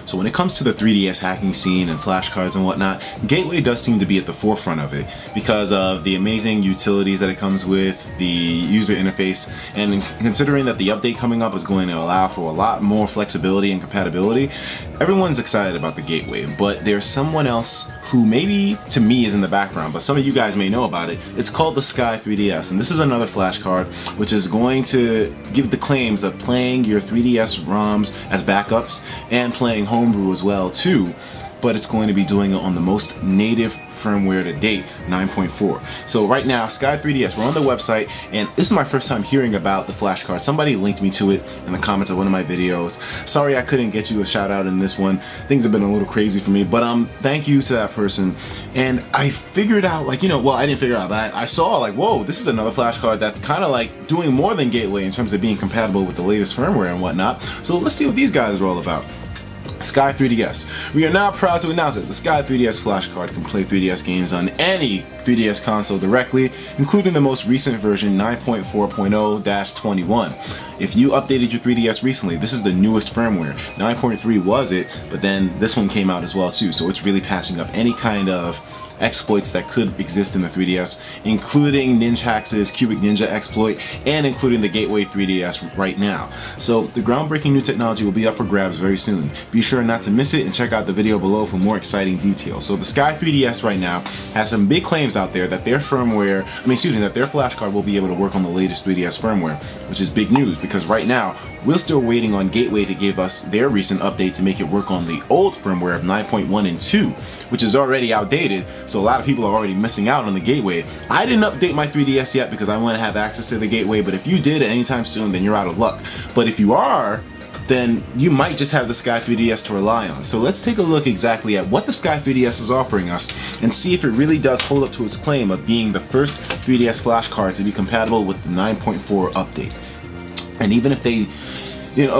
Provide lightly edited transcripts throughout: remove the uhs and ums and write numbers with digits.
So when it comes to the 3DS hacking scene and flashcards and whatnot, Gateway does seem to be at the forefront of it because of the amazing utilities that it comes with, the user interface, and considering that the update coming up is going to allow for a lot more flexibility and compatibility, everyone's excited about the Gateway. But there's someone else who maybe to me is in the background, but some of you guys may know about it. It's called the Sky3DS, and this is another flashcard which is going to give the claims of playing your 3DS ROMs as backups and playing homebrew as well too, but it's going to be doing it on the most native firmware to date, 9.4. So right now, Sky3DS, we're on the website, and this is my first time hearing about the flashcard. Somebody linked me to it in the comments of one of my videos. Sorry I couldn't get you a shout out in this one. Things have been a little crazy for me, but thank you to that person. And I figured out, like, you know, well, I didn't figure out, but I saw like, whoa, this is another flashcard that's kind of like doing more than Gateway in terms of being compatible with the latest firmware and whatnot. So let's see what these guys are all about. Sky3DS. We are now proud to announce that the Sky3DS flashcard can play 3DS games on any 3DS console directly, including the most recent version 9.4.0-21. If you updated your 3DS recently, this is the newest firmware. 9.3 was it, but then this one came out as well too, so it's really patching up any kind of exploits that could exist in the 3DS, including Ninjax's Cubic Ninja exploit and including the Gateway 3DS right now. So the groundbreaking new technology will be up for grabs very soon. Be sure not to miss it and check out the video below for more exciting details. So the Sky3DS right now has some big claims out there that their firmware, that their flashcard will be able to work on the latest 3DS firmware, which is big news because right now we're still waiting on Gateway to give us their recent update to make it work on the old firmware of 9.1 and 2, which is already outdated, so a lot of people are already missing out on the Gateway. I didn't update my 3DS yet because I want to have access to the Gateway, but if you did at any time soon, then you're out of luck. But if you are, then you might just have the Sky3DS to rely on. So let's take a look exactly at what the Sky3DS is offering us and see if it really does hold up to its claim of being the first 3DS flashcard to be compatible with the 9.4 update. And even if they,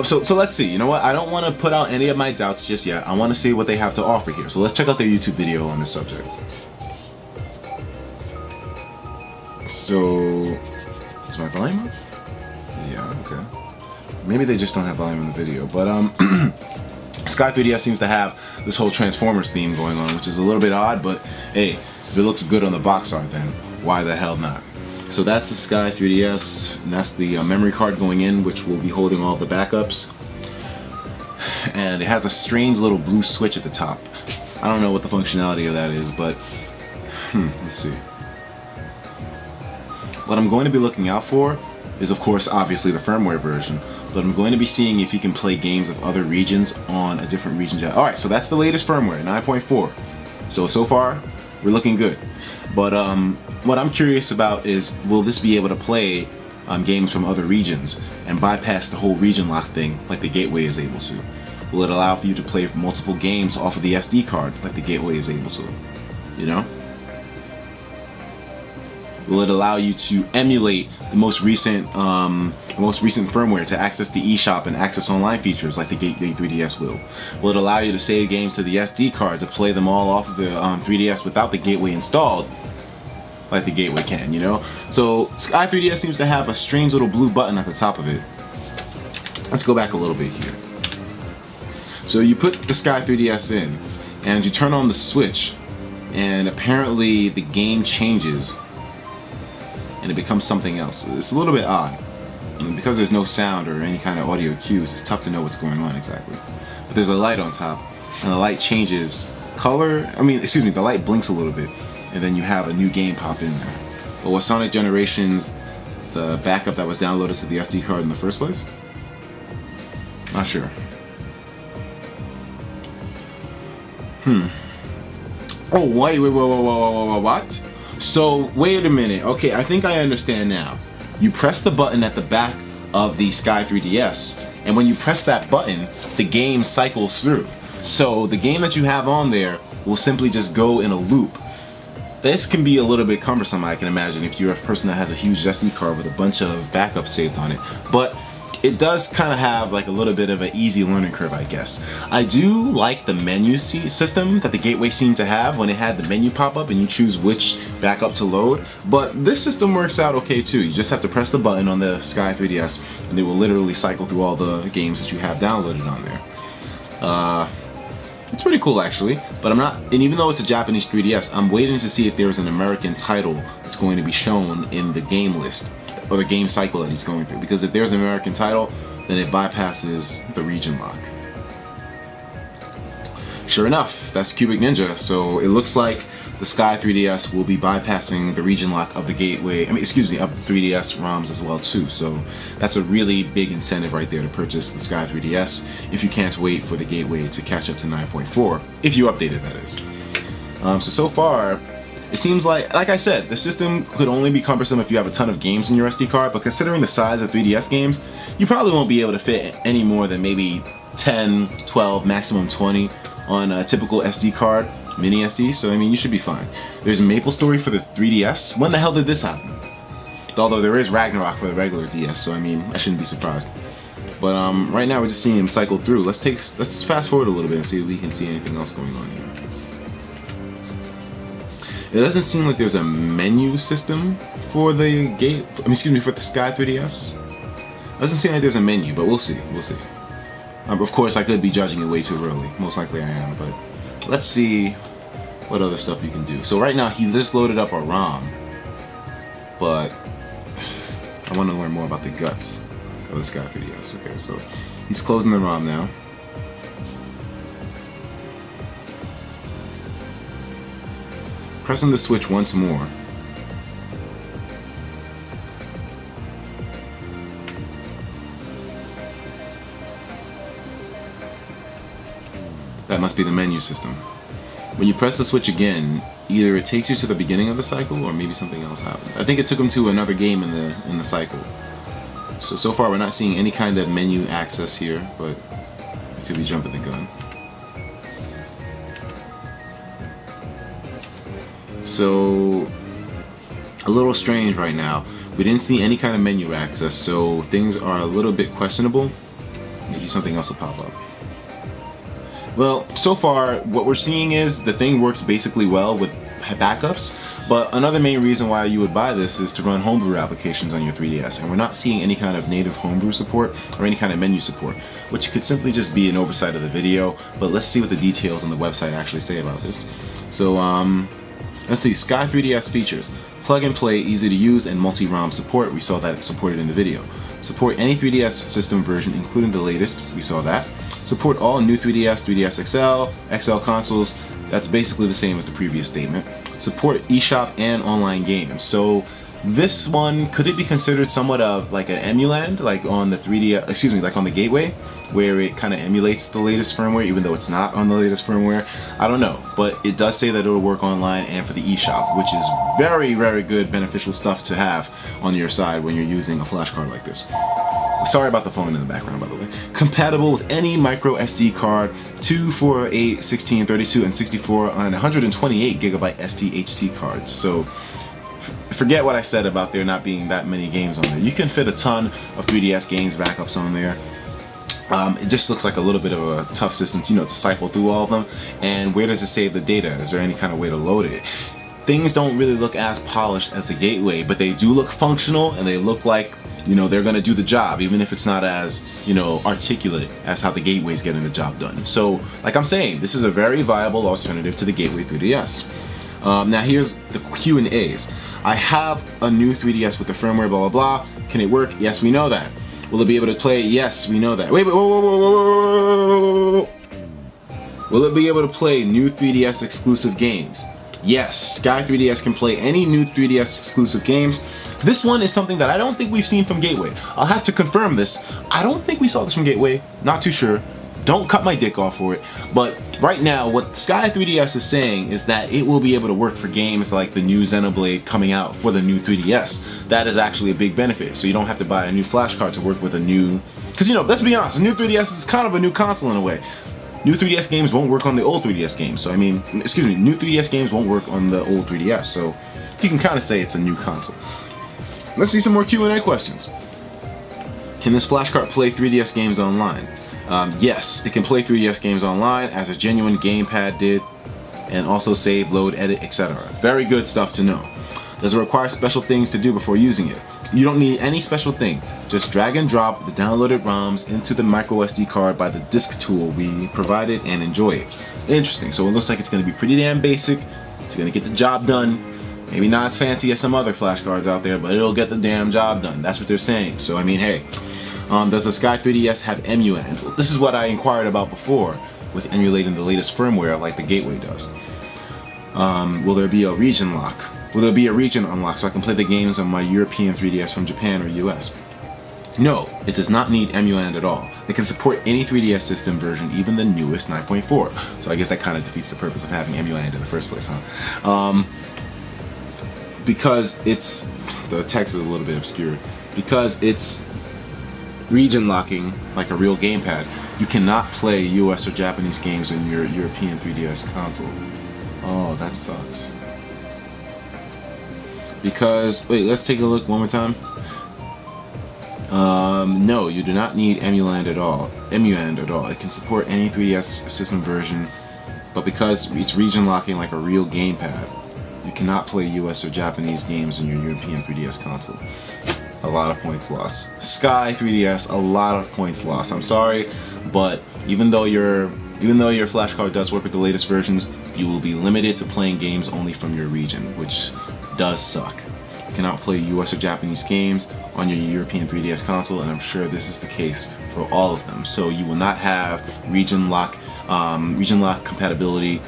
so let's see. You know what? I don't want to put out any of my doubts just yet. I want to see what they have to offer here. So let's check out their YouTube video on this subject. So, is my volume up? Yeah, okay. Maybe they just don't have volume in the video, but Sky3DS seems to have this whole Transformers theme going on, which is a little bit odd, but hey, if it looks good on the box art, then why the hell not? So that's the Sky3DS, and that's the memory card going in, which will be holding all the backups. And it has a strange little blue switch at the top. I don't know what the functionality of that is, but let's see. What I'm going to be looking out for is, of course, obviously the firmware version, but I'm going to be seeing if you can play games of other regions on a different region. Alright, so that's the latest firmware, 9.4. So far, we're looking good. But what I'm curious about is, will this be able to play games from other regions and bypass the whole region lock thing like the Gateway is able to? Will it allow for you to play multiple games off of the SD card like the Gateway is able to? You know? Will it allow you to emulate the most recent firmware to access the eShop and access online features like the Gateway 3DS will? Will it allow you to save games to the SD card to play them all off of the 3DS without the Gateway installed like the Gateway can, you know? So Sky3DS seems to have a strange little blue button at the top of it. Let's go back a little bit here. So you put the Sky3DS in and you turn on the switch, and apparently the game changes and it becomes something else. It's a little bit odd. And because there's no sound or any kind of audio cues, it's tough to know what's going on exactly. But there's a light on top, and the light changes color. The light blinks a little bit, and then you have a new game pop in there. But was Sonic Generations the backup that was downloaded to the SD card in the first place? Not sure. Oh, wait, what? So, wait a minute. Okay, I think I understand now. You press the button at the back of the Sky3DS, and when you press that button, the game cycles through. So, the game that you have on there will simply just go in a loop. This can be a little bit cumbersome, I can imagine, if you're a person that has a huge SD card with a bunch of backups saved on it. But it does kind of have like a little bit of an easy learning curve, I guess. I do like the menu system that the Gateway seemed to have when it had the menu pop up and you choose which backup to load, but this system works out okay too. You just have to press the button on the Sky3DS and it will literally cycle through all the games that you have downloaded on there. It's pretty cool actually, but I'm not, and even though it's a Japanese 3DS, I'm waiting to see if there's an American title that's going to be shown in the game list, or the game cycle that he's going through, because if there's an American title, then it bypasses the region lock. Sure enough, that's Cubic Ninja, so it looks like the Sky3DS will be bypassing the region lock of the gateway, of the 3DS ROMs as well too, so that's a really big incentive right there to purchase the Sky3DS if you can't wait for the gateway to catch up to 9.4, if you update it, that is. So far, it seems like I said, the system could only be cumbersome if you have a ton of games in your SD card, but considering the size of 3DS games, you probably won't be able to fit any more than maybe 10, 12, maximum 20 on a typical SD card, mini SD, so I mean, you should be fine. There's a Maple Story for the 3DS. When the hell did this happen? Although there is Ragnarok for the regular DS, so I mean, I shouldn't be surprised. But right now we're just seeing him cycle through. Let's fast forward a little bit and see if we can see anything else going on here. It doesn't seem like there's a menu system for the for the Sky3DS. Doesn't seem like there's a menu, but we'll see. We'll see. Of course, I could be judging it way too early. Most likely I am, but let's see what other stuff you can do. So right now, he just loaded up a ROM, but I want to learn more about the guts of the Sky3DS. Okay, so he's closing the ROM now. Pressing the switch once more. That must be the menu system. When you press the switch again, either it takes you to the beginning of the cycle or maybe something else happens. I think it took him to another game in the cycle. So far we're not seeing any kind of menu access here, but until we jump at the gun. So a little strange right now. We didn't see any kind of menu access, so things are a little bit questionable. Maybe something else will pop up. Well, so far, what we're seeing is the thing works basically well with backups, but another main reason why you would buy this is to run homebrew applications on your 3DS, and we're not seeing any kind of native homebrew support or any kind of menu support, which could simply just be an oversight of the video, but let's see what the details on the website actually say about this. So, let's see, Sky3DS features. Plug and play, easy to use, and multi-ROM support. We saw that it's supported in the video. Support any 3DS system version, including the latest. We saw that. Support all new 3DS, 3DS XL, XL consoles. That's basically the same as the previous statement. Support eShop and online games. So this one, could it be considered somewhat of like an emuland, like on the 3DS, like on the gateway, where it kind of emulates the latest firmware, even though it's not on the latest firmware? I don't know, but it does say that it'll work online and for the eShop, which is very, very good, beneficial stuff to have on your side when you're using a flash card like this. Sorry about the phone in the background, by the way. Compatible with any micro SD card, 2, 4, 8, 16, 32, and 64 on 128 gigabyte SDHC cards. So forget what I said about there not being that many games on there. You can fit a ton of 3DS games backups on there. It just looks like a little bit of a tough system to, to cycle through all of them. And where does it save the data? Is there any kind of way to load it? Things don't really look as polished as the gateway, but they do look functional, and they look like, they're gonna do the job, even if it's not as, articulate as how the gateway's getting the job done. So, like I'm saying, this is a very viable alternative to the Gateway 3DS. Now here's the Q&As. I have a new 3DS with the firmware, blah, blah, blah. Can it work? Yes, we know that. Will it be able to play? Yes, we know that. Wait, whoa. Will it be able to play new 3DS exclusive games? Yes, Sky3DS can play any new 3DS exclusive games. This one is something that I don't think we've seen from Gateway. I'll have to confirm this. I don't think we saw this from Gateway. Not too sure. Don't cut my dick off for it. But right now, what Sky3DS is saying is that it will be able to work for games like the new Xenoblade coming out for the new 3DS. That is actually a big benefit. So you don't have to buy a new flash card to work with a new... Because, let's be honest, the new 3DS is kind of a new console in a way. New 3DS games won't work on the old 3DS games. So, new 3DS games won't work on the old 3DS. So you can kind of say it's a new console. Let's see some more Q&A questions. Can this flash card play 3DS games online? Yes, it can play 3DS games online as a genuine gamepad did, and also save, load, edit, etc. Very good stuff to know. Does it require special things to do before using it? You don't need any special thing. Just drag and drop the downloaded ROMs into the micro SD card by the disk tool we provided and enjoy it. Interesting. So it looks like it's going to be pretty damn basic. It's going to get the job done. Maybe not as fancy as some other flash cards out there, but it'll get the damn job done. That's what they're saying. So I mean, hey, does the Sky3DS have EMUN? Well, this is what I inquired about before with emulating the latest firmware like the Gateway does. Will there be a region lock? Will there be a region unlock so I can play the games on my European 3DS from Japan or US? No, it does not need EMUN at all. It can support any 3DS system version, even the newest 9.4. So I guess that kind of defeats the purpose of having EMUN in the first place, huh? Because it's, the text is a little bit obscured, because it's region locking like a real gamepad, you cannot play US or Japanese games in your European 3DS console. Oh, that sucks. Because, wait, let's take a look one more time. No, you do not need EMUN at all. It can support any 3DS system version, but because it's region locking like a real gamepad, you cannot play US or Japanese games in your European 3DS console. A lot of points lost. Sky3DS, a lot of points lost. I'm sorry, but even though your flash card does work with the latest versions, you will be limited to playing games only from your region, which does suck. You cannot play US or Japanese games on your European 3DS console, and I'm sure this is the case for all of them. So you will not have region lock compatibility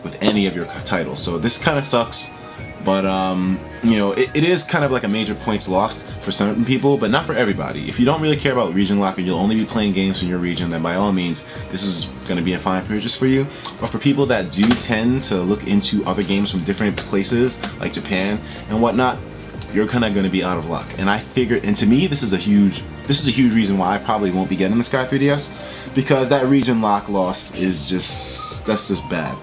with any of your titles. So this kind of sucks, but you know, it is kind of like a major points lost for certain people, but not for everybody. If you don't really care about region lock and you'll only be playing games from your region, then by all means, this is going to be a fine purchase for you. But for people that do tend to look into other games from different places, like Japan and whatnot, you're kind of going to be out of luck. And I figured, and to me, this is a huge reason why I probably won't be getting the Sky3DS, because that region lock loss is that's just bad.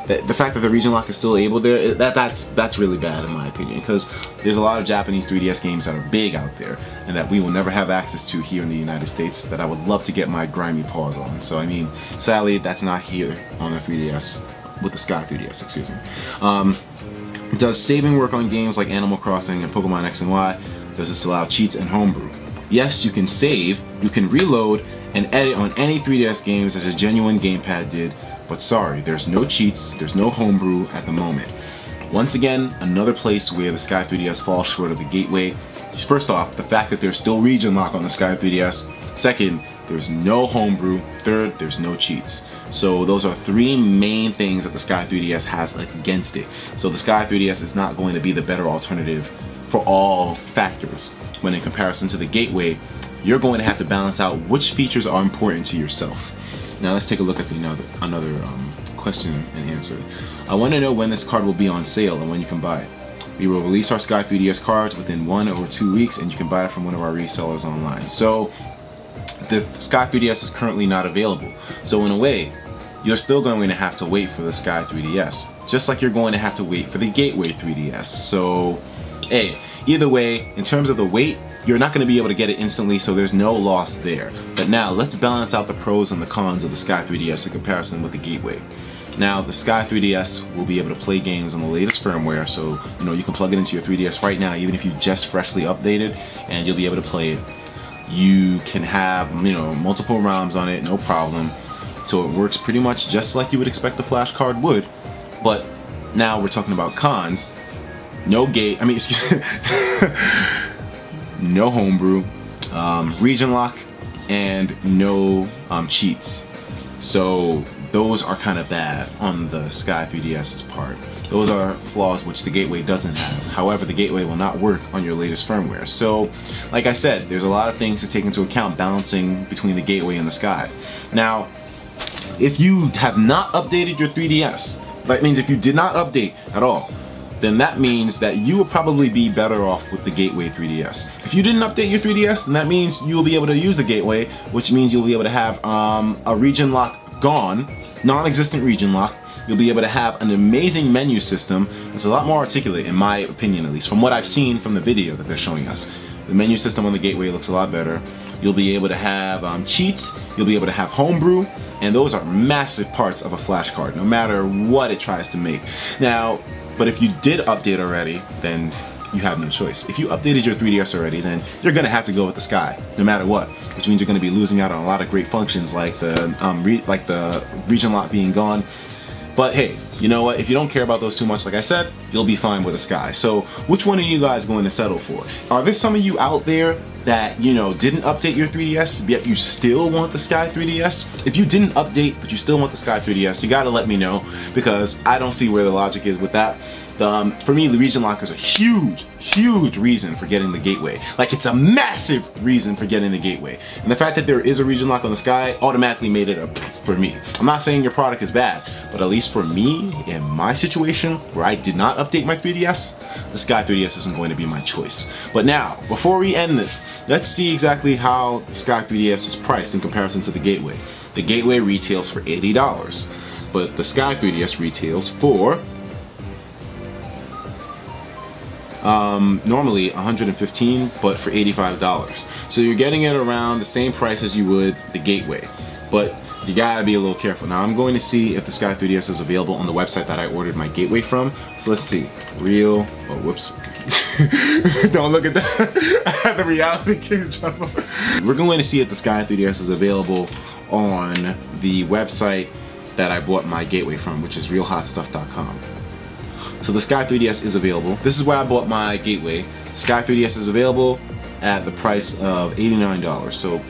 The fact that the region lock is still able there, that's really bad in my opinion, because there's a lot of Japanese 3DS games that are big out there and that we will never have access to here in the United States that I would love to get my grimy paws on. So I mean, sadly, that's not here on the 3DS, with the Sky3DS, excuse me. Does saving work on games like Animal Crossing and Pokemon X and Y? Does this allow cheats and homebrew? Yes, you can save, you can reload, and edit on any 3DS games as a genuine gamepad did, but sorry, there's no cheats, there's no homebrew at the moment. Once again, another place where the Sky3DS falls short of the Gateway. First off, the fact that there's still region lock on the Sky3DS. Second, there's no homebrew. Third, there's no cheats. So those are three main things that the Sky3DS has against it. So the Sky3DS is not going to be the better alternative for all factors. When in comparison to the Gateway, you're going to have to balance out which features are important to yourself. Now let's take a look at another question and answer. I want to know when this card will be on sale and when you can buy it. We will release our Sky3DS cards within 1 or 2 weeks, and you can buy it from one of our resellers online. So the Sky3DS is currently not available. So in a way, you're still going to have to wait for the Sky3DS, just like you're going to have to wait for the Gateway 3DS. So, hey, either way, in terms of the wait, you're not going to be able to get it instantly, so there's no loss there. But now, let's balance out the pros and the cons of the Sky3DS in comparison with the Gateway. Now, the Sky3DS will be able to play games on the latest firmware, so you know you can plug it into your 3DS right now, even if you just freshly updated, and you'll be able to play it. You can have, you know, multiple ROMs on it, no problem. So it works pretty much just like you would expect a flash card would. But now we're talking about cons. No no homebrew, region lock, and no cheats. So those are kind of bad on the Sky3DS's part. Those are flaws which the Gateway doesn't have. However, the Gateway will not work on your latest firmware. So, like I said, there's a lot of things to take into account balancing between the Gateway and the Sky. Now, if you have not updated your 3DS, that means if you did not update at all, then that means that you will probably be better off with the Gateway 3DS. If you didn't update your 3DS, then that means you will be able to use the Gateway, which means you'll be able to have a region lock gone, non-existent region lock. You'll be able to have an amazing menu system that's a lot more articulate, in my opinion at least, from what I've seen from the video that they're showing us. The menu system on the Gateway looks a lot better. You'll be able to have cheats, you'll be able to have homebrew, and those are massive parts of a flash card, no matter what it tries to make. Now, but if you did update already, then you have no choice. If you updated your 3DS already, then you're gonna have to go with the Sky, no matter what. Which means you're gonna be losing out on a lot of great functions like the region lock being gone. But hey, you know what? If you don't care about those too much, like I said, you'll be fine with a Sky. So which one are you guys going to settle for? Are there some of you out there that, you know, didn't update your 3DS, yet you still want the Sky 3DS? If you didn't update, but you still want the Sky 3DS, you gotta let me know, because I don't see where the logic is with that. For me, the region lock is a huge reason for getting the gateway. Like, it's a massive reason for getting the gateway. And the fact that there is a region lock on the Sky automatically made it a for me. I'm not saying your product is bad, but at least for me, in my situation, where I did not update my 3DS, the Sky 3DS isn't going to be my choice. But now, before we end this, let's see exactly how the Sky 3DS is priced in comparison to the gateway. The gateway retails for $80, but the Sky 3DS retails for normally $115, but for $85. So you're getting it around the same price as you would the gateway, but you gotta be a little careful. Now I'm going to see if the Sky 3DS is available on the website that I ordered my gateway from. So let's see. Oh, whoops. Don't look at that. I had the reality case. We're going to see if the Sky 3DS is available on the website that I bought my gateway from, which is realhotstuff.com. So the Sky 3DS is available. This is where I bought my gateway. Sky 3DS is available at the price of $89. So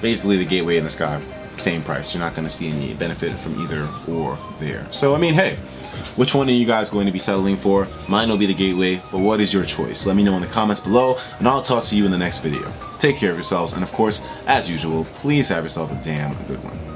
basically the gateway and the Sky, same price. You're not going to see any benefit from either or there. So I mean, hey, which one are you guys going to be settling for? Mine will be the gateway, but what is your choice? Let me know in the comments below, and I'll talk to you in the next video. Take care of yourselves, and of course, as usual, please have yourself a damn good one.